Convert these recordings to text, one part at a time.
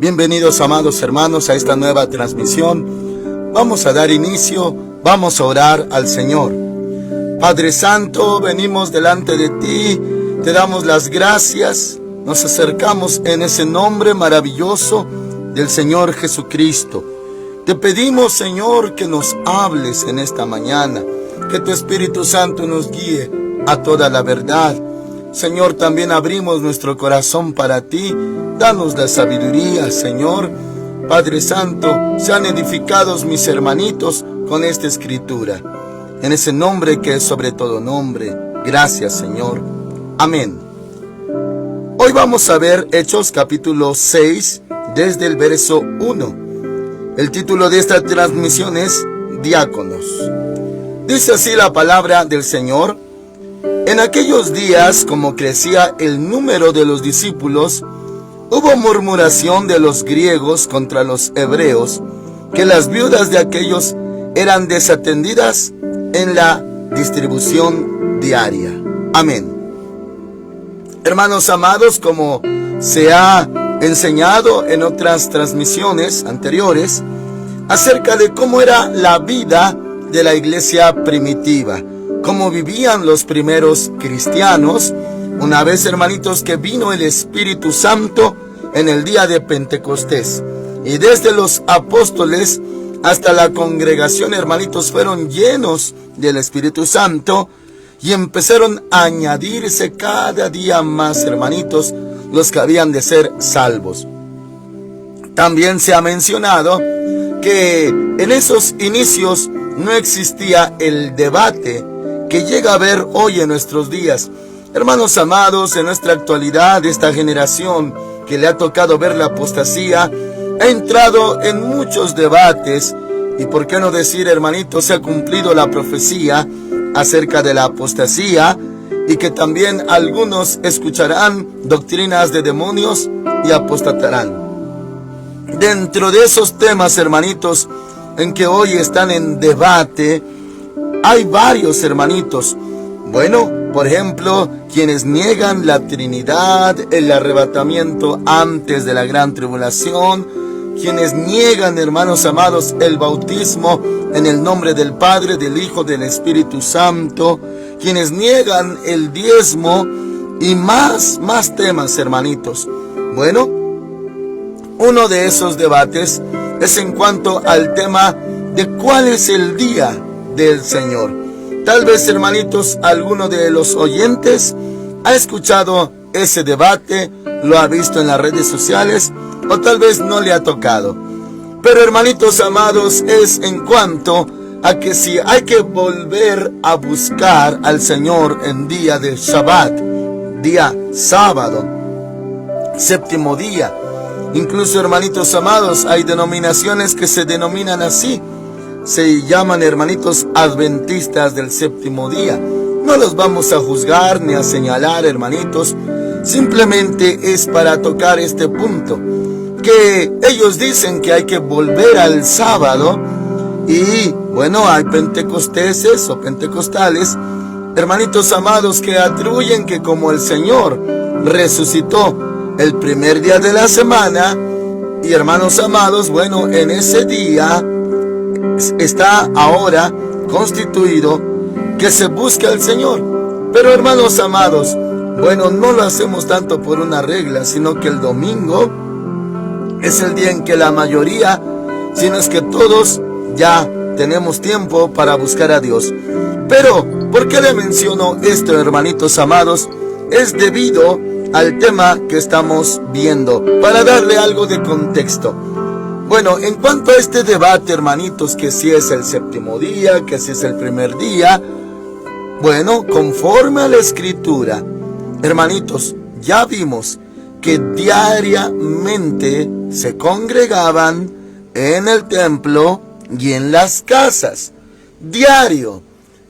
Bienvenidos, amados hermanos, a esta nueva transmisión. Vamos a dar inicio, vamos a orar al Señor. Padre Santo, venimos delante de ti, te damos las gracias, nos acercamos en ese nombre maravilloso del Señor Jesucristo. Te pedimos, Señor, que nos hables en esta mañana, que tu Espíritu Santo nos guíe a toda la verdad. Señor, también abrimos nuestro corazón para ti. Danos la sabiduría, Señor. Padre Santo, sean edificados mis hermanitos con esta escritura. En ese nombre que es sobre todo nombre. Gracias, Señor. Amén. Hoy vamos a ver Hechos capítulo 6, desde el verso 1. El título de esta transmisión es Diáconos. Dice así la palabra del Señor. En aquellos días, como crecía el número de los discípulos, hubo murmuración de los griegos contra los hebreos, que las viudas de aquellos eran desatendidas en la distribución diaria. Amén. Hermanos amados, como se ha enseñado en otras transmisiones anteriores, acerca de cómo era la vida de la iglesia primitiva, cómo vivían los primeros cristianos, una vez, hermanitos, que vino el Espíritu Santo en el día de Pentecostés. Y desde los apóstoles hasta la congregación, hermanitos, fueron llenos del Espíritu Santo y empezaron a añadirse cada día más, hermanitos, los que habían de ser salvos. También se ha mencionado que en esos inicios no existía el debate que llega a haber hoy en nuestros días. Hermanos amados, en nuestra actualidad, esta generación que le ha tocado ver la apostasía, ha entrado en muchos debates, y por qué no decir, hermanitos, se ha cumplido la profecía acerca de la apostasía, y que también algunos escucharán doctrinas de demonios y apostatarán. Dentro de esos temas, hermanitos, en que hoy están en debate, hay varios, hermanitos. Bueno, por ejemplo, quienes niegan la Trinidad, el arrebatamiento antes de la gran tribulación, quienes niegan, hermanos amados, el bautismo en el nombre del Padre, del Hijo, del Espíritu Santo, quienes niegan el diezmo y más temas, hermanitos. Bueno, uno de esos debates es en cuanto al tema de cuál es el día del Señor. Tal vez, hermanitos, alguno de los oyentes ha escuchado ese debate, lo ha visto en las redes sociales, o tal vez no le ha tocado. Pero, hermanitos amados, es en cuanto a que si hay que volver a buscar al Señor en día de Shabbat, día sábado, séptimo día. Incluso, hermanitos amados, hay denominaciones que se denominan así. Se llaman, hermanitos, adventistas del séptimo día. No los vamos a juzgar ni a señalar, hermanitos. Simplemente es para tocar este punto, que ellos dicen que hay que volver al sábado. Y bueno, hay pentecosteses o pentecostales, hermanitos amados, que atribuyen que como el Señor resucitó el primer día de la semana, y hermanos amados, bueno, en ese día está ahora constituido que se busque al Señor. Pero, hermanos amados, bueno, no lo hacemos tanto por una regla, sino que el domingo es el día en que la mayoría, si no es que todos, ya tenemos tiempo para buscar a Dios. Pero, ¿por qué le menciono esto, hermanitos amados? Es debido al tema que estamos viendo, para darle algo de contexto. Bueno, en cuanto a este debate, hermanitos, que si es el séptimo día, que si es el primer día, bueno, conforme a la Escritura, hermanitos, ya vimos que diariamente se congregaban en el templo y en las casas. Diario.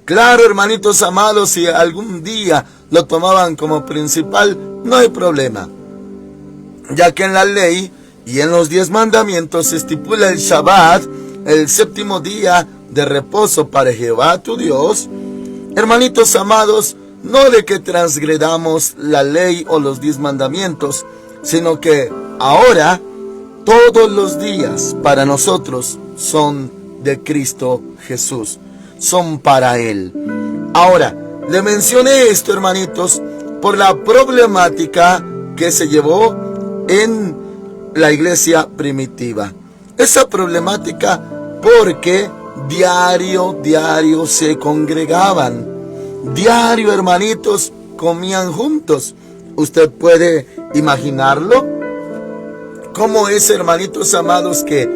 Claro, hermanitos amados, si algún día lo tomaban como principal, no hay problema, ya que en la ley y en los 10 mandamientos se estipula el Shabbat, el séptimo día de reposo para Jehová tu Dios. Hermanitos amados, no de que transgredamos la ley o los 10 mandamientos, sino que ahora Todos los días para nosotros son de Cristo Jesús, son para Él. Ahora, le mencioné esto, hermanitos, por la problemática que se llevó en la iglesia primitiva. Esa problemática porque diario se congregaban. Diario, hermanitos, comían juntos. ¿Usted puede imaginarlo? ¿Cómo es, hermanitos amados, que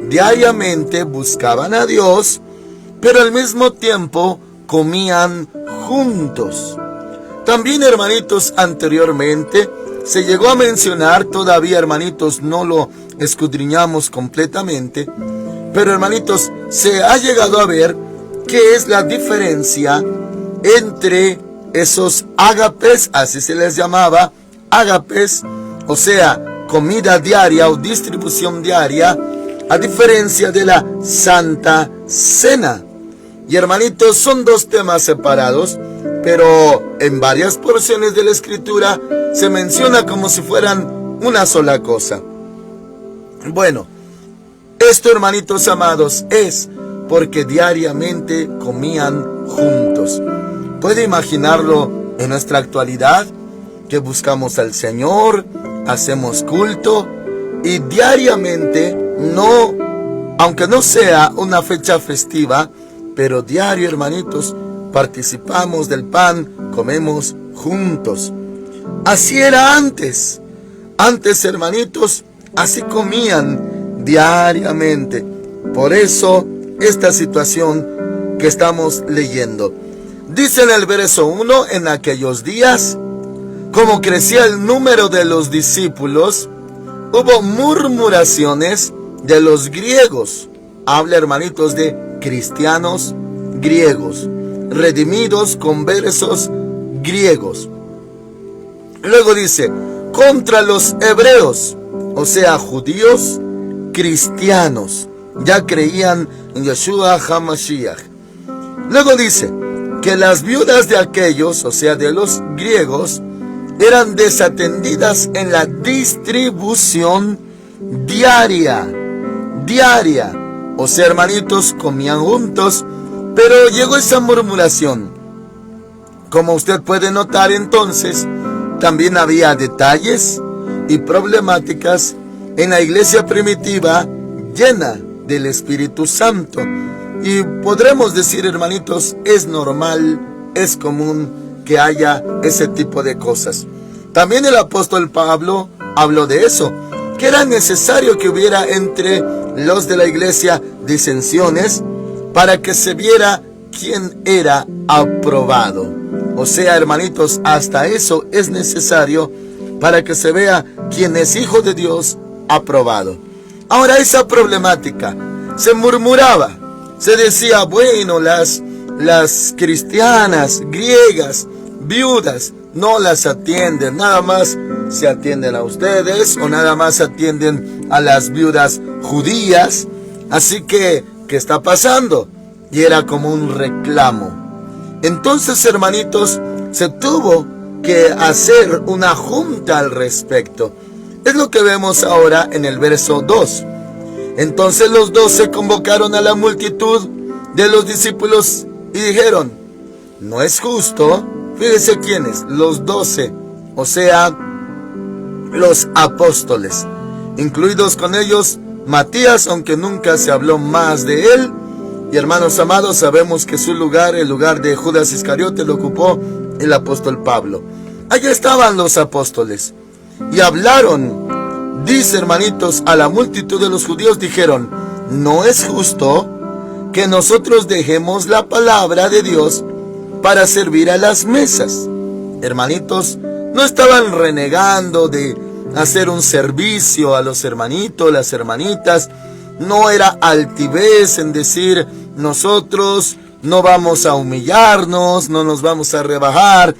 diariamente buscaban a Dios, pero al mismo tiempo comían juntos? También, hermanitos, anteriormente se llegó a mencionar, todavía, hermanitos, no lo escudriñamos completamente, pero, hermanitos, se ha llegado a ver qué es la diferencia entre esos ágapes, así se les llamaba, ágapes, o sea, comida diaria o distribución diaria, a diferencia de la Santa Cena. Y, hermanitos, son dos temas separados, pero en varias porciones de la Escritura se menciona como si fueran una sola cosa. Bueno, esto, hermanitos amados, es porque diariamente comían juntos. ¿Puede imaginarlo en nuestra actualidad? Que buscamos al Señor, hacemos culto y diariamente, aunque no sea una fecha festiva, pero diario, hermanitos, participamos del pan, comemos juntos. Así era antes. Antes, hermanitos, así comían diariamente. Por eso, esta situación que estamos leyendo. Dice en el verso 1, en aquellos días, como crecía el número de los discípulos, hubo murmuraciones de los griegos. Habla, hermanitos, de cristianos griegos, redimidos, conversos griegos. Luego dice, contra los hebreos, o sea, judíos cristianos, ya creían en Yeshua HaMashiach. Luego dice que las viudas de aquellos, o sea, de los griegos, eran desatendidas en la distribución diaria. O sea, hermanitos, comían juntos, pero llegó esa murmuración. Como usted puede notar, entonces, también había detalles y problemáticas en la iglesia primitiva llena del Espíritu Santo. Y podremos decir, hermanitos, es normal, es común que haya ese tipo de cosas. También el apóstol Pablo habló de eso, que era necesario que hubiera entre los de la iglesia disensiones para que se viera quién era aprobado. O sea, hermanitos, hasta eso es necesario para que se vea quién es hijo de Dios aprobado. Ahora, esa problemática se murmuraba, se decía, bueno, las cristianas griegas viudas no las atienden, nada más se atienden a ustedes o nada más atienden a las viudas judías. Así que, ¿qué está pasando? Y era como un reclamo. Entonces, hermanitos, se tuvo que hacer una junta al respecto. Es lo que vemos ahora en el verso 2. Entonces los 12 convocaron a la multitud de los discípulos y dijeron, no es justo. Fíjese quiénes, los 12, o sea, los apóstoles, incluidos con ellos Matías, aunque nunca se habló más de él. Y, hermanos amados, sabemos que su lugar, el lugar de Judas Iscariote, lo ocupó el apóstol Pablo. Allá estaban los apóstoles y hablaron, dice, hermanitos, a la multitud de los judíos. Dijeron, no es justo que nosotros dejemos la palabra de Dios para servir a las mesas. Hermanitos, no estaban renegando de hacer un servicio a los hermanitos, las hermanitas. No era altivez en decir, nosotros no vamos a humillarnos, no nos vamos a rebajar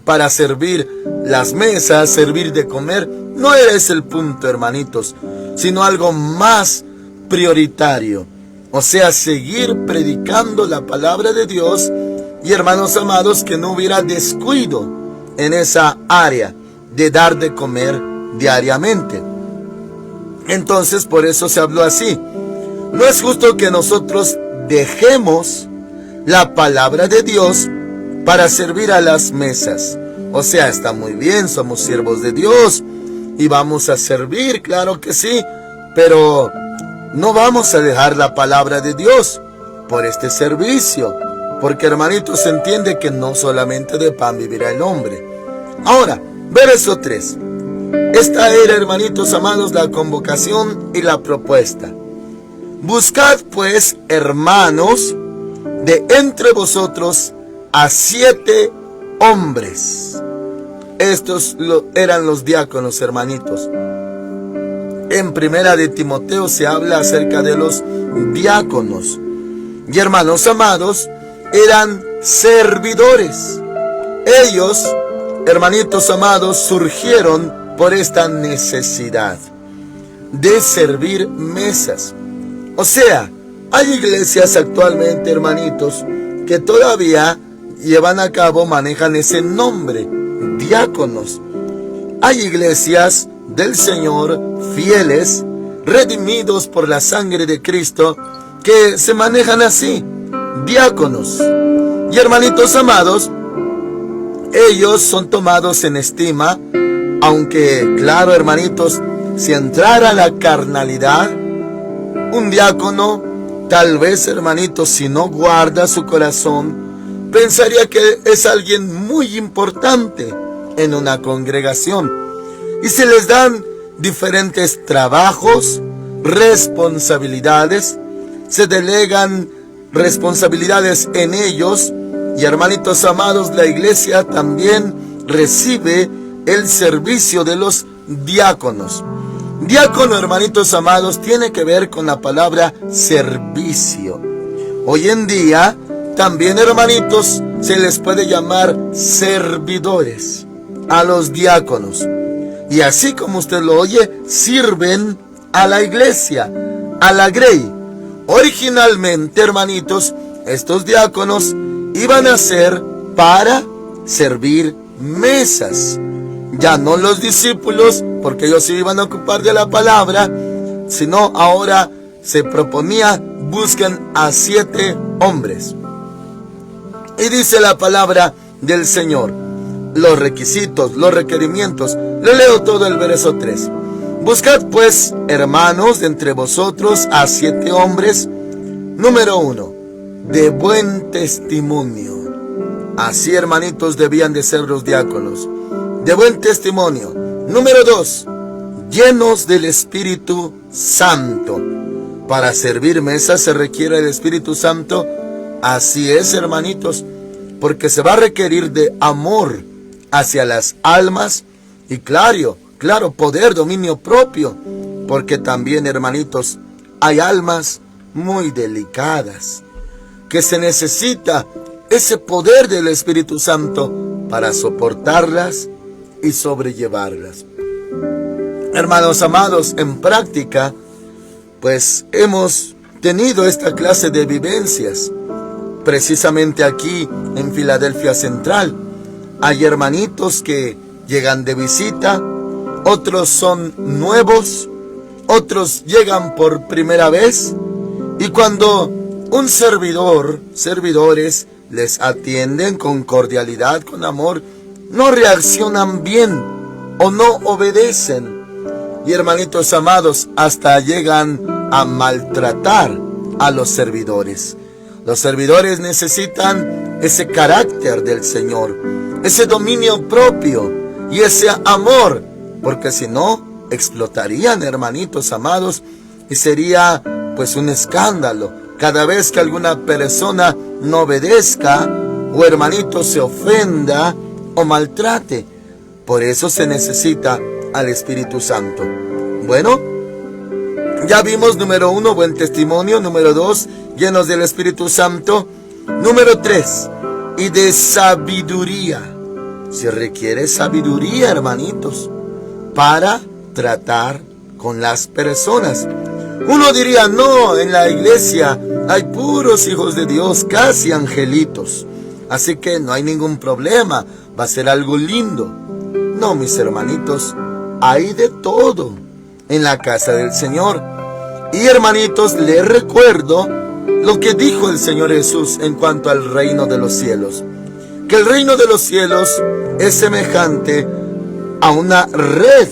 para servir las mesas, servir de comer. No era ese el punto, hermanitos, sino algo más prioritario. O sea, seguir predicando la palabra de Dios. Y, hermanos amados, que no hubiera descuido en esa área de dar de comer diariamente. Entonces, por eso se habló así. No es justo que nosotros dejemos la palabra de Dios para servir a las mesas. O sea, está muy bien, somos siervos de Dios y vamos a servir, claro que sí, pero no vamos a dejar la palabra de Dios por este servicio, porque, hermanitos, se entiende que no solamente de pan vivirá el hombre. Ahora, verso 3. Esta era, hermanitos amados, la convocación y la propuesta. Buscad pues, hermanos, de entre vosotros a 7 hombres. Estos eran los diáconos, hermanitos. En primera de Timoteo se habla acerca de los diáconos. Y, hermanos amados, eran servidores. Ellos, hermanitos amados, surgieron por esta necesidad de servir mesas. O sea, hay iglesias actualmente, hermanitos, que todavía llevan a cabo, manejan ese nombre, diáconos. Hay iglesias del Señor, fieles, redimidos por la sangre de Cristo, que se manejan así, diáconos. Y, hermanitos amados, ellos son tomados en estima, aunque, claro, hermanitos, si entrara la carnalidad, un diácono, tal vez, hermanitos, si no guarda su corazón, pensaría que es alguien muy importante en una congregación. Y se les dan diferentes trabajos, responsabilidades, se delegan responsabilidades en ellos. Y, hermanitos amados, la iglesia también recibe el servicio de los diáconos. Diácono, hermanitos amados, tiene que ver con la palabra servicio. Hoy en día, también, hermanitos, se les puede llamar servidores a los diáconos. Y así como usted lo oye, sirven a la iglesia, a la grey. Originalmente, hermanitos, estos diáconos iban a ser para servir mesas. Ya no los discípulos, porque ellos se iban a ocupar de la palabra, sino ahora se proponía, busquen a 7 hombres. Y dice la palabra del Señor, los requisitos, los requerimientos. Le leo todo el verso 3. Buscad pues, hermanos, de entre vosotros a 7 hombres. Número 1, de buen testimonio. Así, hermanitos, debían de ser los diáconos, de buen testimonio. Número 2, llenos del Espíritu Santo. Para servir mesas se requiere el Espíritu Santo. Así es, hermanitos, porque se va a requerir de amor hacia las almas y claro, poder, dominio propio, porque también, hermanitos, hay almas muy delicadas que se necesita ese poder del Espíritu Santo para soportarlas y sobrellevarlas. Hermanos amados, en práctica, pues hemos tenido esta clase de vivencias. Precisamente aquí en Filadelfia Central hay hermanitos que llegan de visita, otros son nuevos, otros llegan por primera vez, y cuando un servidores les atienden con cordialidad, con amor, no reaccionan bien o no obedecen. Y, hermanitos amados, hasta llegan a maltratar a los servidores. Los servidores necesitan ese carácter del Señor, ese dominio propio y ese amor, porque si no, explotarían, hermanitos amados, y sería pues un escándalo cada vez que alguna persona no obedezca o, hermanito, se ofenda o maltrate. Por eso se necesita al Espíritu Santo. Bueno, ya vimos, número 1, buen testimonio. Número 2, llenos del Espíritu Santo. Número 3, y de sabiduría. Se requiere sabiduría, hermanitos, para tratar con las personas. Uno diría, no, en la iglesia hay puros hijos de Dios, casi angelitos, así que no hay ningún problema, va a ser algo lindo. No, mis hermanitos, hay de todo. en la casa del Señor. Y hermanitos, les recuerdo lo que dijo el Señor Jesús en cuanto al reino de los cielos. Que el reino de los cielos es semejante a una red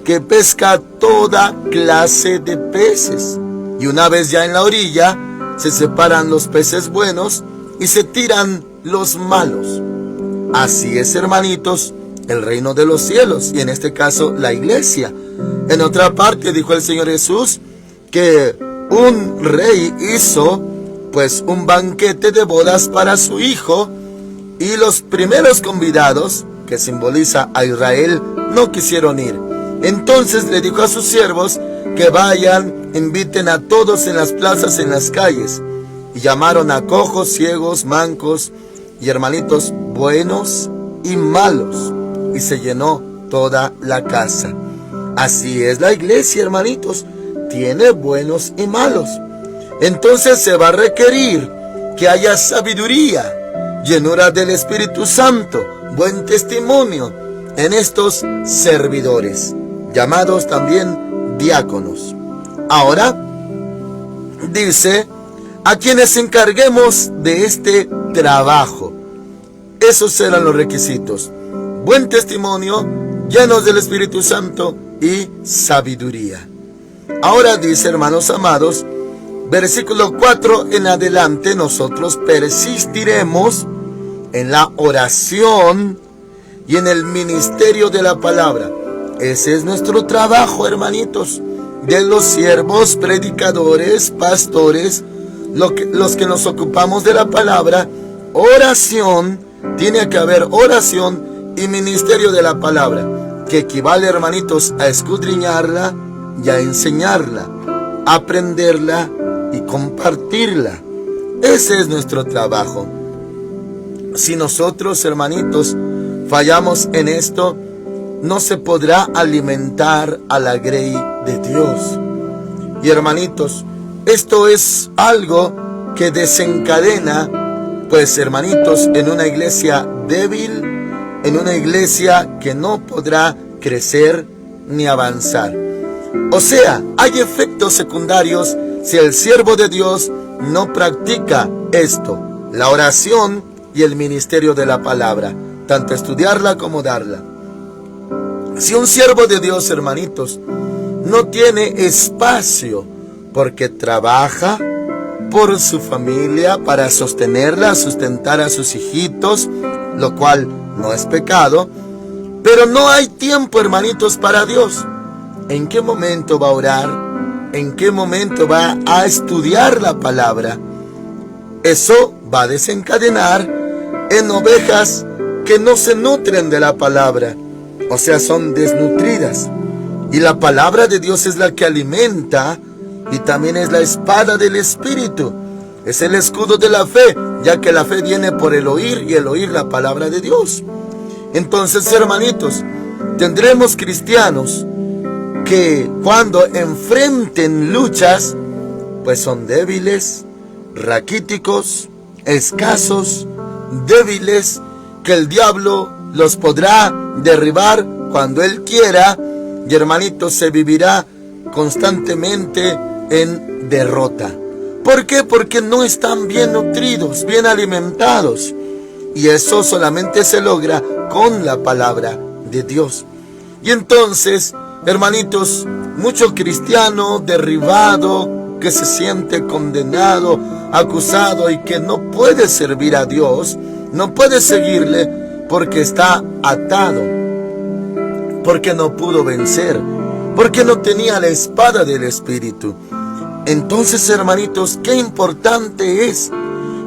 que pesca toda clase de peces. Y una vez ya en la orilla, se separan los peces buenos y se tiran los malos. Así es, hermanitos, el reino de los cielos, y en este caso la iglesia. En otra parte dijo el Señor Jesús que un rey hizo pues un banquete de bodas para su hijo, y los primeros convidados, que simboliza a Israel, no quisieron ir. Entonces le dijo a sus siervos que vayan, inviten a todos en las plazas, en las calles. Y llamaron a cojos, ciegos, mancos y hermanitos buenos y malos. Y se llenó toda la casa. Así es la iglesia, hermanitos. Tiene buenos y malos. Entonces se va a requerir que haya sabiduría, llenura del Espíritu Santo, buen testimonio en estos servidores, llamados también diáconos. Ahora dice, a quienes encarguemos de este trabajo. Esos serán los requisitos: buen testimonio, llenos del Espíritu Santo y sabiduría. Ahora dice, hermanos amados, versículo 4 en adelante, nosotros persistiremos en la oración y en el ministerio de la palabra. Ese es nuestro trabajo, hermanitos, de los siervos, predicadores, pastores, los que nos ocupamos de la palabra. Oración, tiene que haber oración y ministerio de la palabra, que equivale, hermanitos, a escudriñarla y a enseñarla, aprenderla y compartirla. Ese es nuestro trabajo. Si nosotros, hermanitos, fallamos en esto, no se podrá alimentar a la grey de Dios. Y hermanitos, esto es algo que desencadena, pues hermanitos, en una iglesia débil, en una iglesia que no podrá crecer ni avanzar. O sea, hay efectos secundarios si el siervo de Dios no practica esto, la oración y el ministerio de la palabra, tanto estudiarla como darla. Si un siervo de Dios, hermanitos, no tiene espacio porque trabaja por su familia para sostenerla, sustentar a sus hijitos, lo cual no es pecado, pero no hay tiempo, hermanitos, para Dios. ¿En qué momento va a orar? ¿En qué momento va a estudiar la palabra? Eso va a desencadenar en ovejas que no se nutren de la palabra, o sea, son desnutridas. Y la palabra de Dios es la que alimenta, y también es la espada del Espíritu. Es el escudo de la fe, ya que la fe viene por el oír, y el oír la palabra de Dios. Entonces, hermanitos, tendremos cristianos que cuando enfrenten luchas, pues son débiles, raquíticos, escasos, débiles, que el diablo los podrá derribar cuando él quiera, y hermanitos, se vivirá constantemente en derrota. ¿Por qué? Porque no están bien nutridos, bien alimentados, y eso solamente se logra con la palabra de Dios. Y entonces, hermanitos, mucho cristiano derribado, que se siente condenado, acusado, y que no puede servir a Dios, no puede seguirle porque está atado, porque no pudo vencer, porque no tenía la espada del Espíritu. Entonces, hermanitos, qué importante es,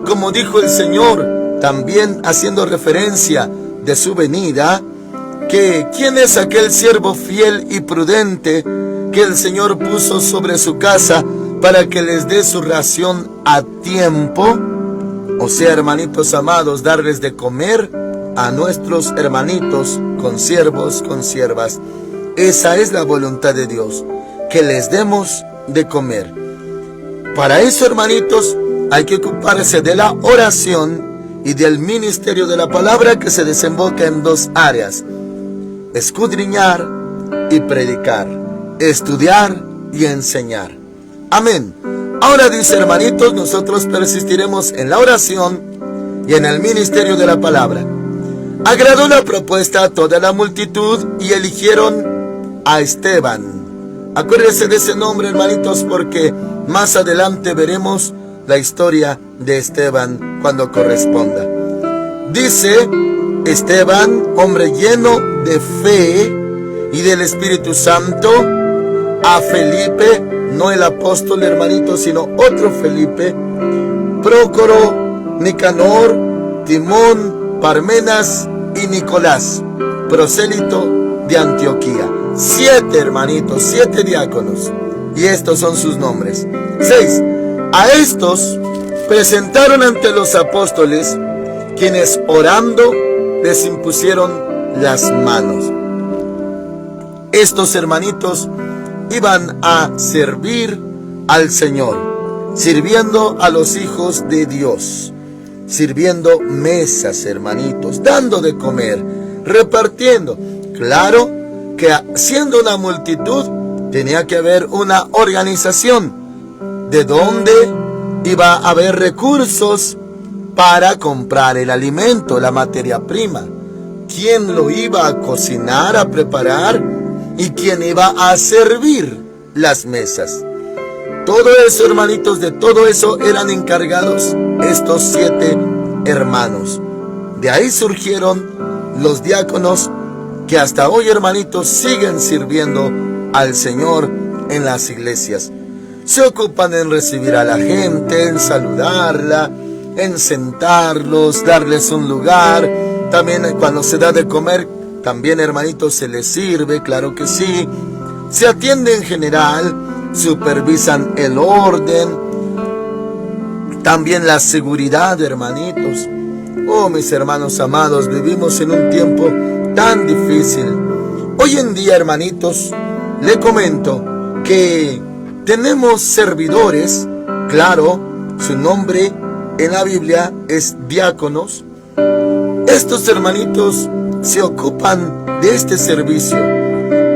como dijo el Señor, también haciendo referencia de su venida, que ¿quién es aquel siervo fiel y prudente que el Señor puso sobre su casa para que les dé su ración a tiempo? O sea, hermanitos amados, darles de comer a nuestros hermanitos, consiervos, consiervas. Esa es la voluntad de Dios, que les demos de comer. Para eso, hermanitos, hay que ocuparse de la oración y del ministerio de la palabra, que se desemboca en dos áreas: escudriñar y predicar. estudiar y enseñar. Amén. Ahora dice, hermanitos, nosotros persistiremos en la oración y en el ministerio de la palabra. Agradó la propuesta a toda la multitud y eligieron a Esteban. Acuérdense de ese nombre, hermanitos, porque más adelante veremos la historia de Esteban cuando corresponda. Dice, Esteban, hombre lleno de fe y del Espíritu Santo, a Felipe, no el apóstol, hermanito, sino otro Felipe, Prócoro, Nicanor, Timón, Parmenas y Nicolás, prosélito de Antioquía. 7 hermanitos, 7 diáconos, y estos son sus nombres. 6. A estos presentaron ante los apóstoles, quienes orando les impusieron las manos. Estos hermanitos iban a servir al Señor, sirviendo a los hijos de Dios, sirviendo mesas, hermanitos, dando de comer, repartiendo. Claro que siendo una multitud, tenía que haber una organización de donde iba a haber recursos para comprar el alimento, la materia prima. ¿Quién lo iba a cocinar, a preparar? ¿Y quién iba a servir las mesas? Todo eso, hermanitos, de todo eso eran encargados estos 7 hermanos. De ahí surgieron los diáconos que hasta hoy, hermanitos, siguen sirviendo al Señor en las iglesias. Se ocupan en recibir a la gente, en saludarla, en sentarlos, darles un lugar. También cuando se da de comer, también, hermanitos, se les sirve, claro que sí. Se atiende en general, supervisan el orden, también la seguridad, hermanitos. Oh, mis hermanos amados, vivimos en un tiempo tan difícil. Hoy en día, hermanitos, le comento que tenemos servidores, claro, su nombre en la Biblia es diáconos. Estos hermanitos se ocupan de este servicio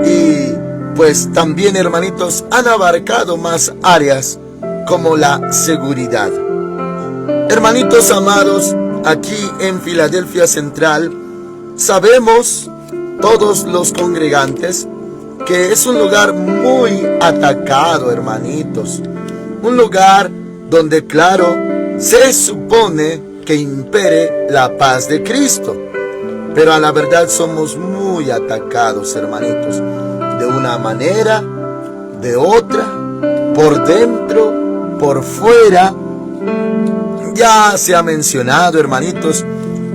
y pues también, hermanitos, han abarcado más áreas como la seguridad. Hermanitos amados, aquí en Filadelfia Central sabemos todos los congregantes que es un lugar muy atacado, hermanitos. Un lugar donde, claro, se supone que impere la paz de Cristo. Pero a la verdad somos muy atacados, hermanitos. De una manera, de otra, por dentro, por fuera. Ya se ha mencionado, hermanitos,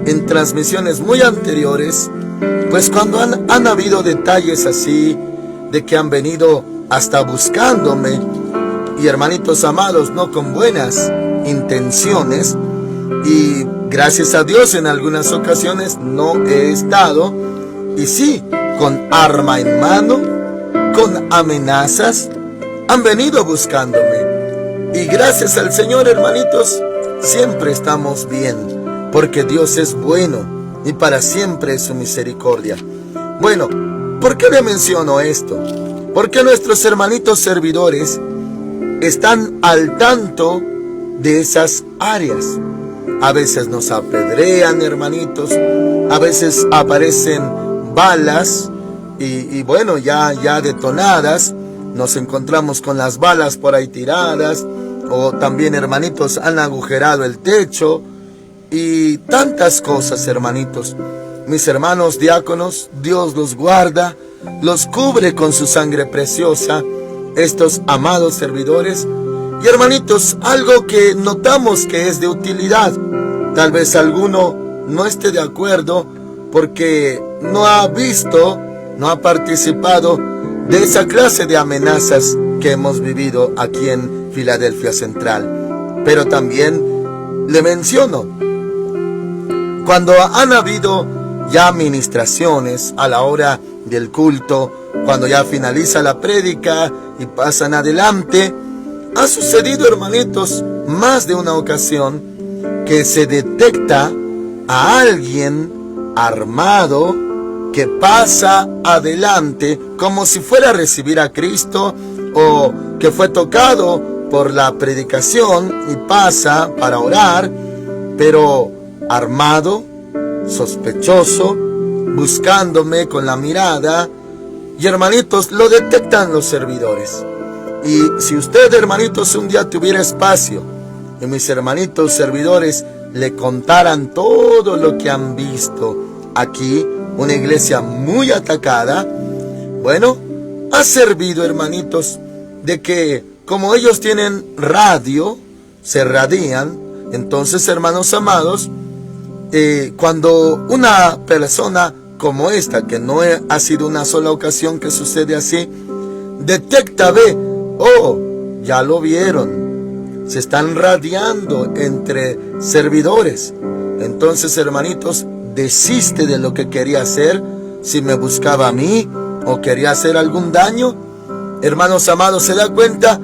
en transmisiones muy anteriores, pues cuando han habido detalles así, de que han venido hasta buscándome, y hermanitos amados, no con buenas intenciones, y gracias a Dios en algunas ocasiones no he estado, y sí, con arma en mano, con amenazas, han venido buscándome, y gracias al Señor, hermanitos, siempre estamos bien, porque Dios es bueno, y para siempre es su misericordia. Bueno, ¿por qué le menciono esto? Porque nuestros hermanitos servidores están al tanto de esas áreas. A veces nos apedrean, hermanitos, a veces aparecen balas y bueno, ya detonadas, nos encontramos con las balas por ahí tiradas, o también, hermanitos, han agujerado el techo y tantas cosas, hermanitos. Mis hermanos diáconos, Dios los guarda, los cubre con su sangre preciosa, estos amados servidores. Y hermanitos, algo que notamos que es de utilidad, tal vez alguno no esté de acuerdo porque no ha visto, no ha participado de esa clase de amenazas que hemos vivido aquí en Filadelfia Central. Pero también le menciono, cuando han habido ya ministraciones a la hora del culto, cuando ya finaliza la prédica y pasan adelante, ha sucedido, hermanitos, más de una ocasión que se detecta a alguien armado, que pasa adelante como si fuera a recibir a Cristo, o que fue tocado por la predicación y pasa para orar, pero armado, sospechoso, buscándome con la mirada. Y hermanitos, lo detectan los servidores. Y si usted, hermanitos, un día tuviera espacio y mis hermanitos servidores le contaran todo lo que han visto aquí, una iglesia muy atacada, bueno, ha servido, hermanitos, de que como ellos tienen radio, se radian. Entonces, hermanos amados, cuando una persona como esta, que no ha sido una sola ocasión que sucede así, detecta, ve, oh, ya lo vieron, se están radiando entre servidores. Entonces, hermanitos, desiste de lo que quería hacer, si me buscaba a mí o quería hacer algún daño. Hermanos amados, se da cuenta,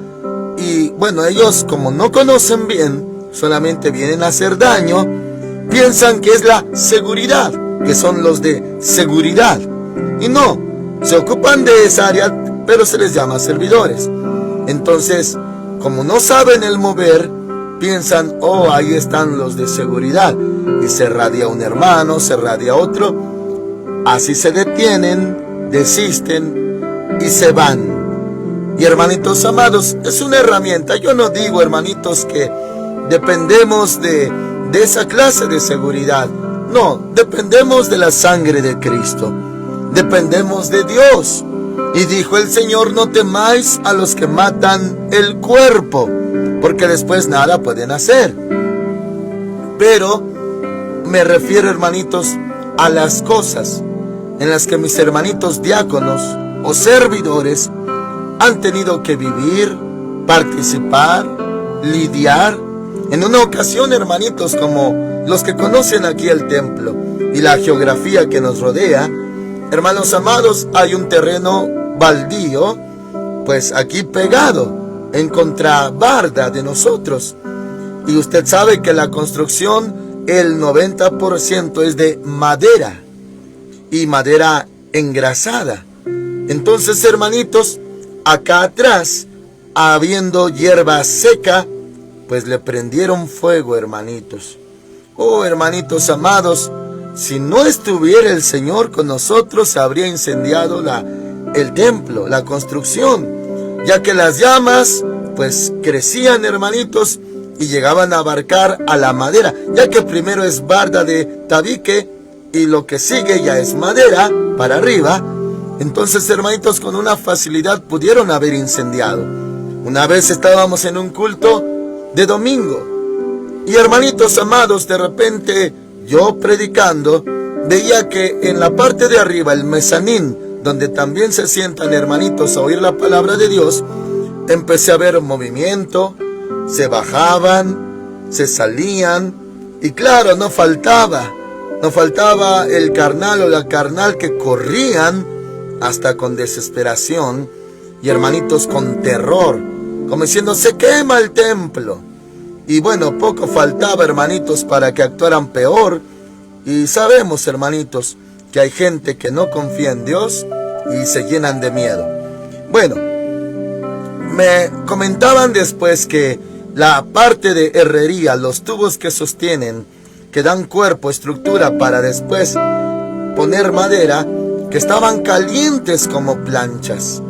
y bueno, ellos como no conocen bien, solamente vienen a hacer daño, piensan que es la seguridad, que son los de seguridad, y no, se ocupan de esa área, pero se les llama servidores. Entonces, como no saben el mover, piensan, oh, ahí están los de seguridad, y se radia un hermano, se radia otro, así se detienen, desisten y se van. Y hermanitos amados, es una herramienta. Yo no digo, hermanitos, que dependemos de esa clase de seguridad. No, dependemos de la sangre de Cristo. Dependemos de Dios. Y dijo el Señor, no temáis a los que matan el cuerpo, porque después nada pueden hacer. Pero me refiero, hermanitos, a las cosas en las que mis hermanitos diáconos o servidores han tenido que vivir, participar, lidiar. En una ocasión, hermanitos, como los que conocen aquí el templo y la geografía que nos rodea, hermanos amados, hay un terreno baldío, pues aquí pegado, en contrabarda de nosotros. Y usted sabe que la construcción, el 90% es de madera, y madera engrasada. Entonces, hermanitos, acá atrás, habiendo hierba seca, pues le prendieron fuego, hermanitos. Oh, hermanitos amados, si no estuviera el Señor con nosotros, se habría incendiado el templo, la construcción, ya que las llamas pues crecían, hermanitos, y llegaban a abarcar a la madera, ya que primero es barda de tabique y lo que sigue ya es madera para arriba. Entonces, hermanitos, con una facilidad pudieron haber incendiado. Una vez estábamos en un culto de domingo y, hermanitos amados, de repente yo predicando veía que en la parte de arriba, el mezanín, donde también se sientan, hermanitos, a oír la palabra de Dios, empecé a ver movimiento, se bajaban, se salían, y claro, no faltaba el carnal o la carnal que corrían hasta con desesperación, y hermanitos, con terror, como diciendo, se quema el templo. Y bueno, poco faltaba, hermanitos, para que actuaran peor. Y sabemos, hermanitos, que hay gente que no confía en Dios y se llenan de miedo. Bueno, me comentaban después que la parte de herrería, los tubos que sostienen, que dan cuerpo, estructura para después poner madera, que estaban calientes como planchas,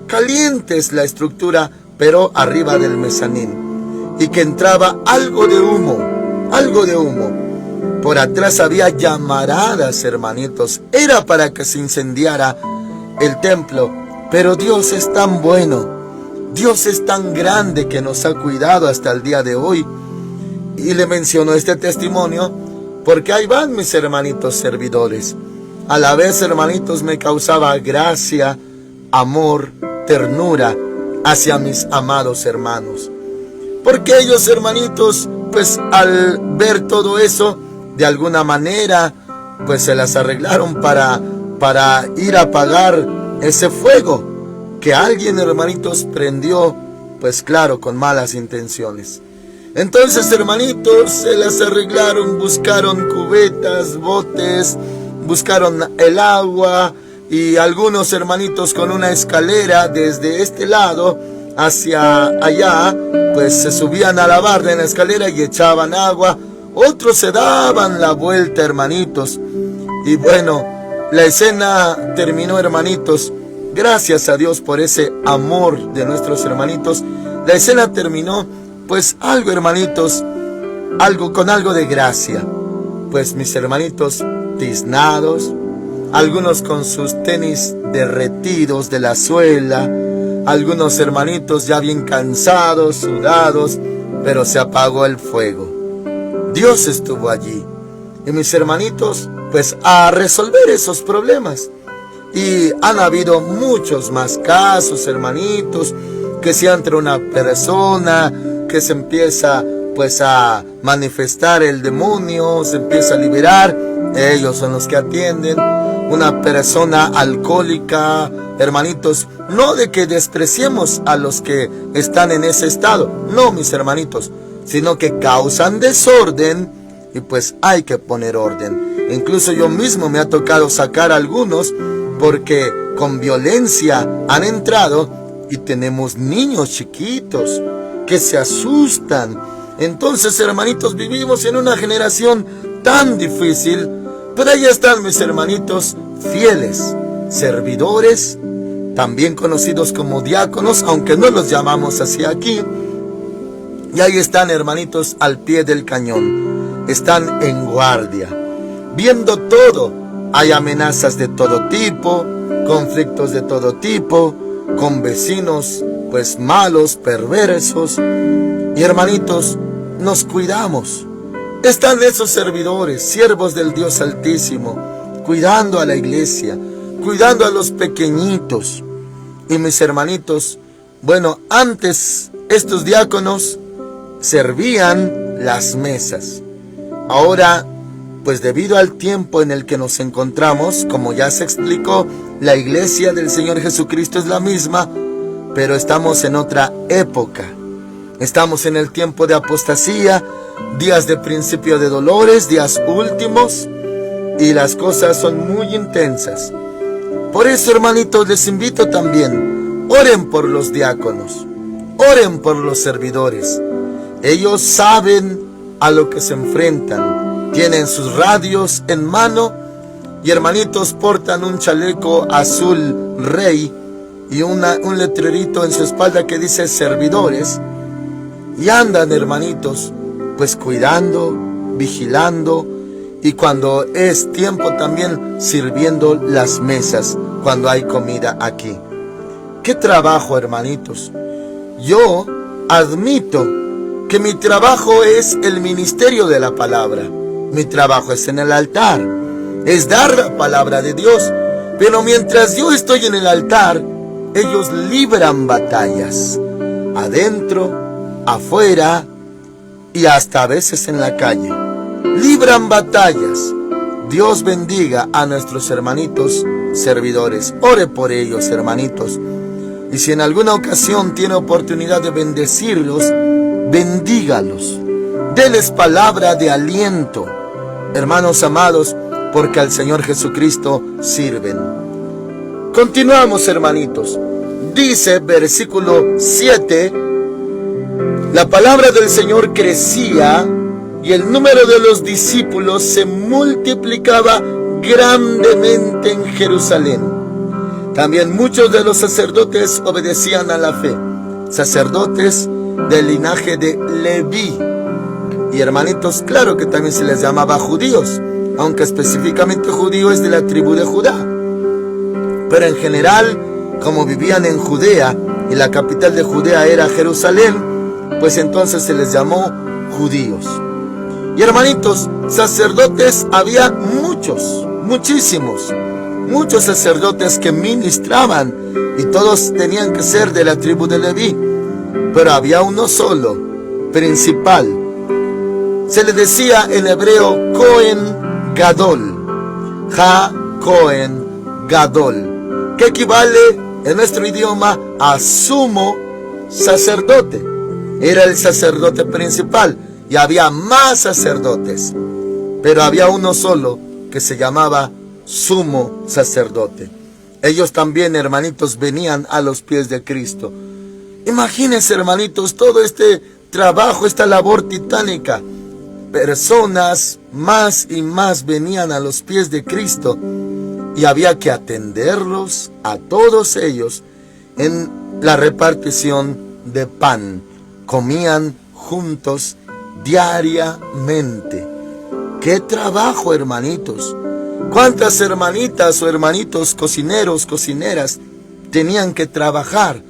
calientes la estructura, pero arriba del mezanín, y que entraba algo de humo. Por atrás había llamaradas, hermanitos. Era para que se incendiara el templo. Pero Dios es tan bueno, Dios es tan grande, que nos ha cuidado hasta el día de hoy. Y le menciono este testimonio porque ahí van mis hermanitos servidores. A la vez, hermanitos, me causaba gracia, amor, ternura hacia mis amados hermanos. Porque ellos, hermanitos, pues al ver todo eso, de alguna manera, pues se las arreglaron para ir a apagar ese fuego que alguien, hermanitos, prendió, pues claro, con malas intenciones. Entonces, hermanitos, se las arreglaron, buscaron cubetas, botes, buscaron el agua, y algunos hermanitos con una escalera desde este lado hacia allá, pues se subían a la barra en la escalera y echaban agua. Otros se daban la vuelta, hermanitos. Y bueno, la escena terminó, hermanitos. Gracias a Dios por ese amor de nuestros hermanitos. La escena terminó, pues algo, hermanitos, con algo de gracia. Pues mis hermanitos tiznados, algunos con sus tenis derretidos de la suela, algunos hermanitos ya bien cansados, sudados, pero se apagó el fuego. Dios estuvo allí. Y mis hermanitos, pues a resolver esos problemas. Y han habido muchos más casos, hermanitos, que si entra una persona que se empieza pues a manifestar el demonio, se empieza a liberar, ellos son los que atienden. Una persona alcohólica, hermanitos, no de que despreciemos a los que están en ese estado, no, mis hermanitos, sino que causan desorden y pues hay que poner orden. Incluso yo mismo me ha tocado sacar a algunos porque con violencia han entrado, y tenemos niños chiquitos que se asustan. Entonces, hermanitos, vivimos en una generación tan difícil, pero ahí están mis hermanitos fieles, servidores, también conocidos como diáconos, aunque no los llamamos así aquí. Y ahí están, hermanitos, al pie del cañón. Están en guardia, viendo todo. Hay amenazas de todo tipo, conflictos de todo tipo, con vecinos pues malos, perversos. Y hermanitos, nos cuidamos. Están esos servidores, siervos del Dios Altísimo, cuidando a la iglesia, cuidando a los pequeñitos. Y mis hermanitos, bueno, antes estos diáconos servían las mesas. Ahora, pues debido al tiempo en el que nos encontramos, como ya se explicó, la iglesia del Señor Jesucristo es la misma, pero estamos en otra época. Estamos en el tiempo de apostasía, días de principio de dolores, días últimos, y las cosas son muy intensas. Por eso, hermanitos, les invito también, oren por los diáconos, oren por los servidores. Ellos saben a lo que se enfrentan, tienen sus radios en mano, y hermanitos, portan un chaleco azul rey y un letrerito en su espalda que dice servidores, y andan, hermanitos, pues cuidando, vigilando, y cuando es tiempo también sirviendo las mesas, cuando hay comida aquí. ¡Qué trabajo, hermanitos! Yo admito que mi trabajo es el ministerio de la palabra. Mi trabajo es en el altar, es dar la palabra de Dios. Pero mientras yo estoy en el altar, ellos libran batallas, adentro, afuera y hasta a veces en la calle. Libran batallas. Dios bendiga a nuestros hermanitos servidores. Ore por ellos, hermanitos. Y si en alguna ocasión tiene oportunidad de bendecirlos, bendígalos. Deles palabra de aliento, hermanos amados, porque al Señor Jesucristo sirven. Continuamos, hermanitos. Dice versículo 7, la palabra del Señor crecía y el número de los discípulos se multiplicaba grandemente en Jerusalén. También muchos de los sacerdotes obedecían a la fe, sacerdotes del linaje de Leví. Y hermanitos, claro que también se les llamaba judíos, aunque específicamente judío es de la tribu de Judá. Pero en general, como vivían en Judea y la capital de Judea era Jerusalén, pues entonces se les llamó judíos. Y hermanitos, sacerdotes había muchos, muchísimos, muchos sacerdotes que ministraban, y todos tenían que ser de la tribu de Leví. Pero había uno solo, principal. Se le decía en hebreo Cohen Gadol, Cohen Gadol, que equivale en nuestro idioma a sumo sacerdote. Era el sacerdote principal, y había más sacerdotes, pero había uno solo que se llamaba sumo sacerdote. Ellos también, hermanitos, venían a los pies de Cristo. Imagínense, hermanitos, todo este trabajo, esta labor titánica. Personas más y más venían a los pies de Cristo y había que atenderlos a todos ellos en la repartición de pan. Comían juntos diariamente. ¡Qué trabajo, hermanitos! ¿Cuántas hermanitas o hermanitos cocineros, cocineras tenían que trabajar?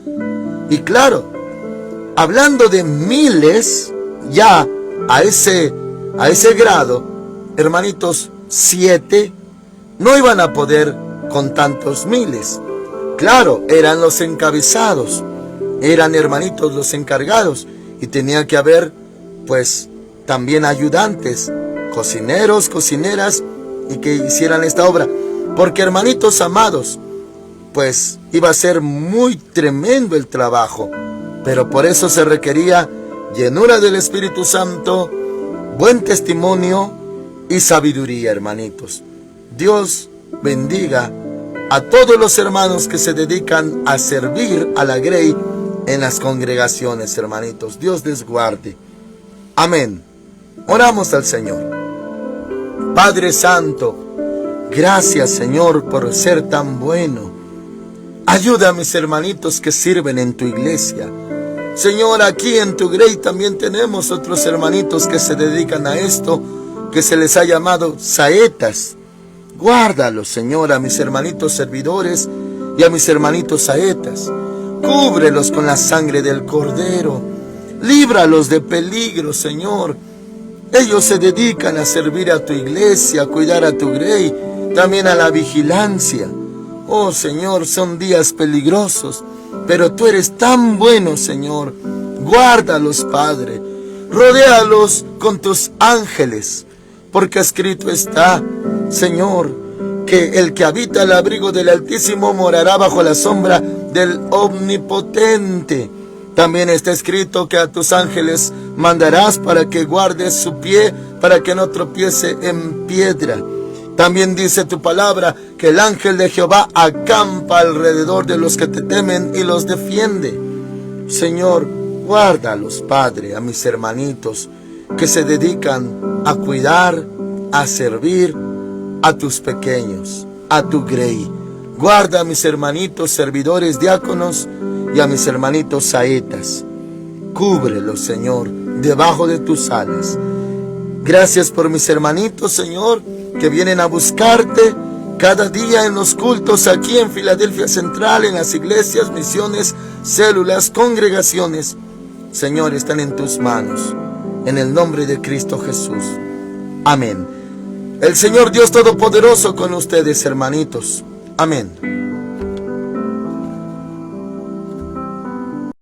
Y claro, hablando de miles, ya a ese grado, hermanitos, 7 no iban a poder con tantos miles. Claro, eran los encabezados, eran, hermanitos, los encargados, y tenía que haber, pues, también ayudantes, cocineros, cocineras, y que hicieran esta obra. Porque, hermanitos amados, pues iba a ser muy tremendo el trabajo, pero por eso se requería llenura del Espíritu Santo, buen testimonio y sabiduría, hermanitos. Dios bendiga a todos los hermanos que se dedican a servir a la Grey en las congregaciones, hermanitos. Dios les guarde. Amén. Oramos al Señor. Padre Santo, gracias, Señor, por ser tan bueno. Ayuda a mis hermanitos que sirven en tu iglesia. Señor, aquí en tu Grey también tenemos otros hermanitos que se dedican a esto, que se les ha llamado saetas. Guárdalos, Señor, a mis hermanitos servidores y a mis hermanitos saetas. Cúbrelos con la sangre del Cordero. Líbralos de peligro, Señor. Ellos se dedican a servir a tu iglesia, a cuidar a tu Grey, también a la vigilancia. Oh, Señor, son días peligrosos, pero tú eres tan bueno, Señor. Guárdalos, Padre. Rodéalos con tus ángeles, porque escrito está, Señor, que el que habita al abrigo del Altísimo morará bajo la sombra del Omnipotente. También está escrito que a tus ángeles mandarás para que guardes su pie, para que no tropiece en piedra. También dice tu palabra que el ángel de Jehová acampa alrededor de los que te temen y los defiende. Señor, guárdalos, Padre, a mis hermanitos que se dedican a cuidar, a servir a tus pequeños, a tu Grey. Guarda a mis hermanitos servidores diáconos y a mis hermanitos saetas. Cúbrelos, Señor, debajo de tus alas. Gracias por mis hermanitos, Señor, que vienen a buscarte cada día en los cultos aquí en Filadelfia Central, en las iglesias, misiones, células, congregaciones. Señor, están en tus manos, en el nombre de Cristo Jesús. Amén. El Señor Dios Todopoderoso con ustedes, hermanitos. Amén.